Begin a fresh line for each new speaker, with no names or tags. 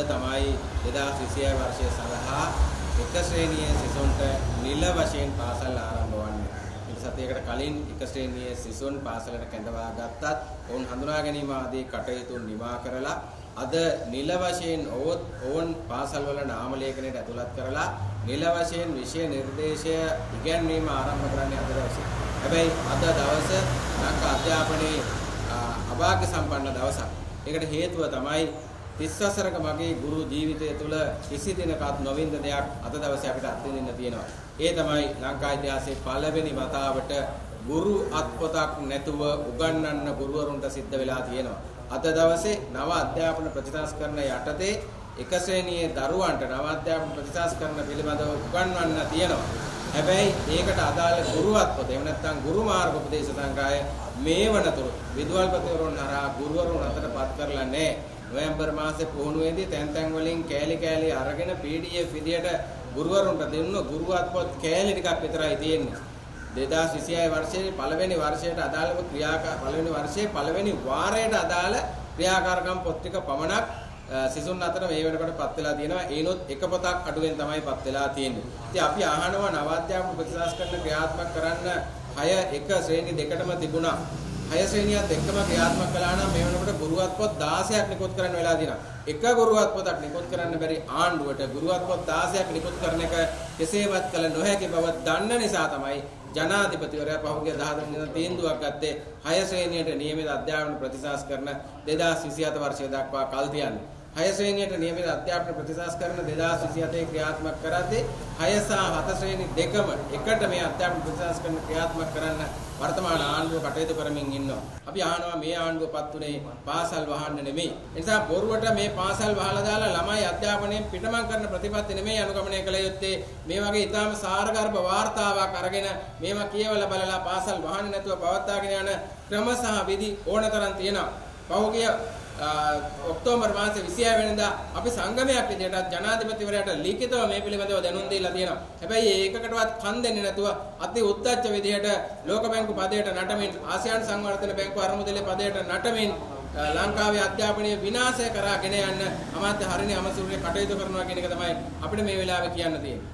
තමයි 2026 වර්ෂය සඳහා එක ශ්‍රේණියේ සිසුන්ට නිල වශයෙන් පාසල් ආරම්භ වන්නේ. මේ සතියකට කලින් එක ශ්‍රේණියේ සිසුන් පාසලට කැඳවා ගත්තත් ඔවුන් හඳුනා ගැනීම ආදී කටයුතු නිමා කරලා අද නිල වශයෙන් ඔවුන් පාසල් වල නාම ලේඛනයට ඇතුළත් කරලා නිල වශයෙන් විෂය නිර්දේශය ඉගැන්වීම ආරම්භ කරන්නේ අද දවසේ. හැබැයි අද දවස ලංකා අධ්‍යාපනයේ අභාග්‍ය සම්පන්න දවසක්. ඒකට හේතුව තමයි 30 වසරක මගේ ගුරු ජීවිතය තුළ කිසි දිනකත් නොවින්ද දෙයක් අද දවසේ අපිට අත්විඳින්න තියෙනවා. ඒ තමයි ලංකා ඉතිහාසයේ පළවෙනි වතාවට ගුරු අත්පොතක් නැතුව උගන්වන්න ගුරුවරුන්ට සිද්ධ වෙලා තියෙනවා. අද දවසේ නව අධ්‍යාපන ප්‍රතිසංස්කරණ යටතේ එක ශ්‍රේණියේ දරුවන්ට නව අධ්‍යාපන ප්‍රතිසංස්කරණ පිළිබඳව උගන්වන්න තියෙනවා. හැබැයි ඒකට අදාළ ගුරු අත්පොත එහෙම නැත්නම් ගුරු මාර්ග උපදේශ සංග්‍රහය මේ වනතුරු විදුහල්පතිවරුන් හරහා ගුරුවරුන් අතරපත් කරලා නැහැ. නොවැම්බර් මාසේ පුහුණුවේදී තැන් වලින් කෑලි අරගෙන PDF විදියට ගුරුවරුන්ට දෙන්න ගුරු අත්පොත් කෑලි ටිකක් විතරයි තියෙන්නේ. 2026 වර්ෂයේ පළවෙනි වර්ෂයට අදාළව පළවෙනි වර්ෂයේ පළවෙනි වාරයට අදාළ ක්‍රියාකාරකම් පොත් ටික පමණක් සිසුන් අතර මේ වෙනකොට පත් වෙලා තියෙනවා. ඒනොත් එක පොතක් අඩුවෙන් තමයි පත් වෙලා තියෙන්නේ. ඉතින් අපි අහනවා නව අධ්‍යාපන ප්‍රතිසංස්කරණ ක්‍රියාත්මක කරන්න 6 එක ශ්‍රේණි දෙකටම තිබුණා. 6 ශ්‍රේණියත් එක්කම ක්‍රියාත්මක කළා නම් මේ වෙනකොට ගුරුවත් පොත් 16ක් නිකුත් කරන්න වෙලා තියෙනවා. එක ගුරුවත් පොතක් නිකුත් කරන්න බැරි ආණ්ඩුවට ගුරුවත් පොත් 16ක් නිකුත් කරන එක කෙසේවත් කළ නොහැකි බව දන්න නිසා තමයි ජනාධිපතිවරයා පහුගිය 10 දිනක තීන්දුවක් ගත්තේ 6 ශ්‍රේණියට නියමිත අධ්‍යාපන ප්‍රතිසංස්කරණ 2027 වර්ෂය දක්වා කල් තියන්නේ. 6 ශ්‍රේණියට නියමිත අධ්‍යාපන ප්‍රතිසංස්කරණ 2027 ක්‍රියාත්මක කරද්දී 6 සහ 7 ශ්‍රේණි දෙකම එකට මේ අධ්‍යාපන ප්‍රතිසංස්කරණ ක්‍රියාත්මක කරන්න වර්තමාන ආණ්ඩුව කටයුතු කරමින් ඉන්නවා. අපි අහනවා මේ ආණ්ඩුවපත් උනේ පාසල් වහන්න නෙමෙයි. ඒ නිසා බොරුවට මේ පාසල් වහලා දාලා ළමයි අධ්‍යාපනයෙන් පිටමං කරන ප්‍රතිපත්ති නෙමෙයි අනුගමනය කළ යුත්තේ. මේ වගේ ඊටාම සාරගර්භ වාර්තාවක් අරගෙන මේවා කියවලා බලලා පාසල් වහන්න නැතුව පවත්වාගෙන යන ක්‍රම සහ විධි ඕනතරම් තියෙනවා. පහුගිය ඔක්තෝබර් මාසේ 26 වෙනිදා අපි සංගමයක් විදිහට ජනාධිපතිවරයාට ලිඛිතව මේ පිළිබඳව දැනුම් දීලා තියෙනවා. හැබැයි ඒකකටවත් කන් දෙන්නේ නැතුව අති උද්දච්ච විදිහට ලෝක බැංකු පදයට නටමින් ආසියානු සංවර්ධන බැංකුව අරමුදලේ පදයට නටමින් ලංකාවේ අධ්‍යාපනය විනාශය කරගෙන යන්න අමාත්‍ය හරිනේ අමසුරුනේ කටයුතු කරනවා කියන එක තමයි අපිට මේ වෙලාවේ කියන්න තියෙන්නේ.